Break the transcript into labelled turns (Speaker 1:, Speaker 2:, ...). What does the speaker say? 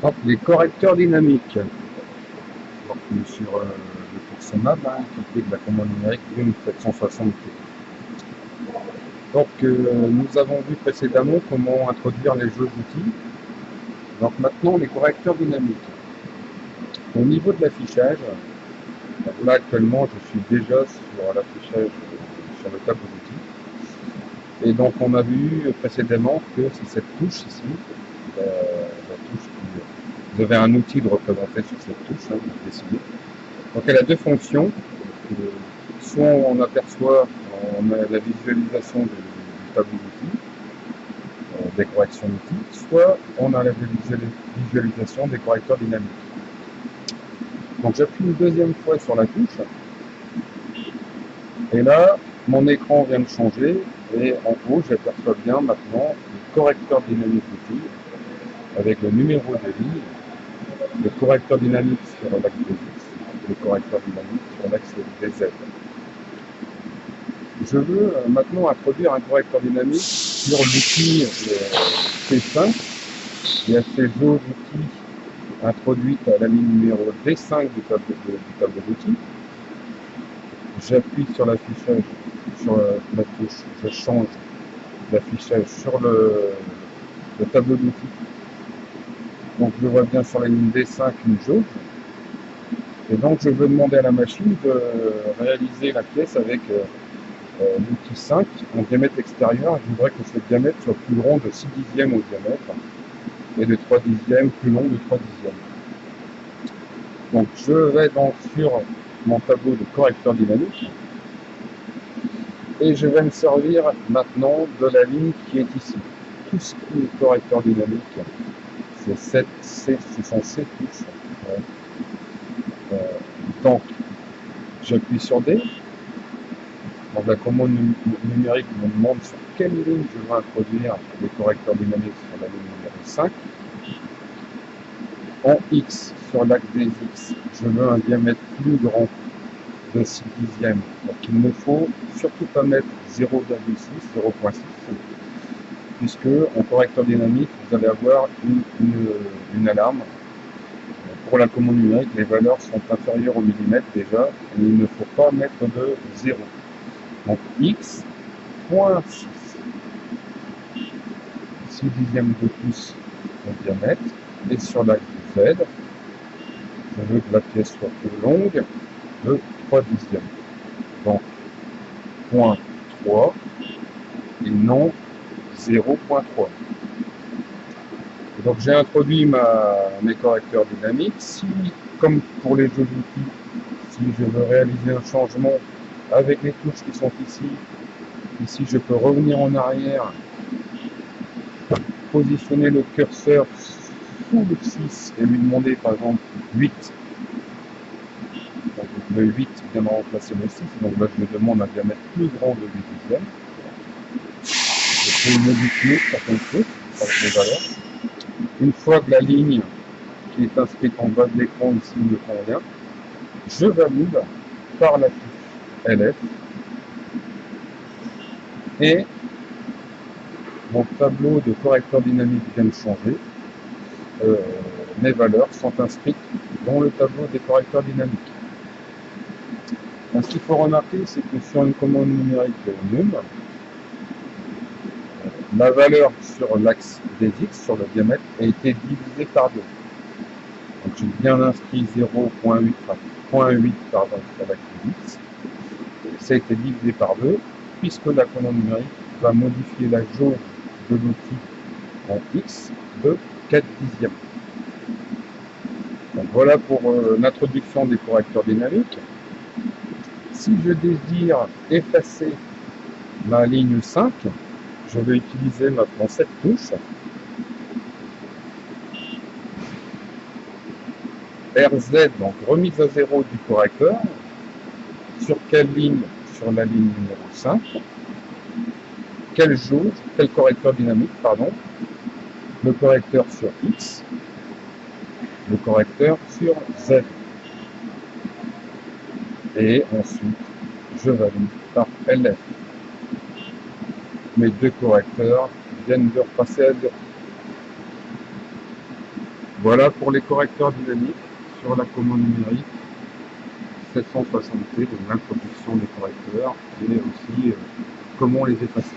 Speaker 1: Hop, les correcteurs dynamiques. Donc, sur le Toursemab, hein, qui est de la commande numérique Lune 760T. Donc, nous avons vu précédemment comment introduire les jeux d'outils. Donc, maintenant, les correcteurs dynamiques. Au niveau de l'affichage, là, actuellement, je suis déjà sur l'affichage sur le tableau d'outils. Et donc, on a vu précédemment que c'est cette touche ici, la touche qui. Vous avez un outil de représenter sur cette touche, hein, dessiné. Donc, elle a deux fonctions. Soit on aperçoit, on a la visualisation du tableau d'outils, des corrections d'outils, soit on a la visualisation des correcteurs dynamiques. Donc j'appuie une deuxième fois sur la touche, et là, mon écran vient de changer, et en haut, j'aperçois bien maintenant le correcteur dynamique d'outils, avec le numéro de ligne, le correcteur dynamique sur l'axe des X, le correcteur dynamique sur l'axe des Z. Je veux maintenant introduire un correcteur dynamique sur l'outil T5 et à ces jeux d'outils introduites à la ligne numéro D5 du tableau d'outils. J'appuie sur l'affichage, sur la touche, je change l'affichage sur le tableau d'outils. Donc je vois bien sur la ligne D5 une jauge. Et donc je veux demander à la machine de réaliser la pièce avec l'outil 5 en diamètre extérieur. Je voudrais que ce diamètre soit plus grand de 6 dixièmes au diamètre et de 3 dixièmes plus long de 3 dixièmes. Donc je vais donc sur mon tableau de correcteur dynamique et je vais me servir maintenant de la ligne qui est ici. Tout ce qui est correcteur dynamique, ce sont ces touches. Donc j'appuie sur D. Donc la commande numérique me demande sur quelle ligne je veux introduire les correcteurs dynamiques sur la ligne numéro 5. En X, sur l'axe des X, je veux un diamètre plus grand de 6 dixièmes. Donc il ne faut surtout pas mettre 0,6, 0,6, puisque en correcteur dynamique, vous allez avoir une alarme. Pour la commande numérique, les valeurs sont inférieures au millimètre déjà, et il ne faut pas mettre de 0. Donc X, 0,6, 6 dixièmes de plus au diamètre, et sur l'axe Z, je veux que la pièce soit plus longue de 3 dixièmes. Donc, 0,3 et non 0,3. Donc, j'ai introduit mes correcteurs dynamiques. Si, comme pour les jeux d'outils, si je veux réaliser un changement avec les touches qui sont ici je peux revenir en arrière, positionner le curseur sous le 6 et lui demander par exemple 8. Donc le 8 vient de remplacer le 6, donc là je me demande un diamètre plus grand de 8 dixièmes. Je peux modifier certaines choses avec les valeurs. Une fois que la ligne qui est inscrite en bas de l'écran ici me convient, je valide par la touche LF et mon tableau de correcteur dynamique vient de changer. Mes valeurs sont inscrites dans le tableau des correcteurs dynamiques. Ce qu'il faut remarquer, c'est que sur une commande numérique NUM, la valeur sur l'axe des X, sur le diamètre, a été divisée par 2. Donc j'ai bien inscrit 0,8 sur l'axe des X. Ça a été divisé par 2, puisque la commande numérique va modifier la jauge de l'outil en X de 4 dixièmes. Donc voilà pour l'introduction des correcteurs dynamiques. Si je désire effacer ma ligne 5, je vais utiliser maintenant cette touche, RZ, donc remise à 0 du correcteur. Sur quelle ligne? Sur la ligne numéro 5. Quelle jauge? Quel correcteur dynamique, pardon. Le correcteur sur X. Le correcteur sur Z. Et ensuite, je valide par LF. Mes deux correcteurs viennent de repasser à 0. Voilà pour les correcteurs dynamiques sur la commande numérique 760T, donc l'introduction des correcteurs et aussi comment les effacer.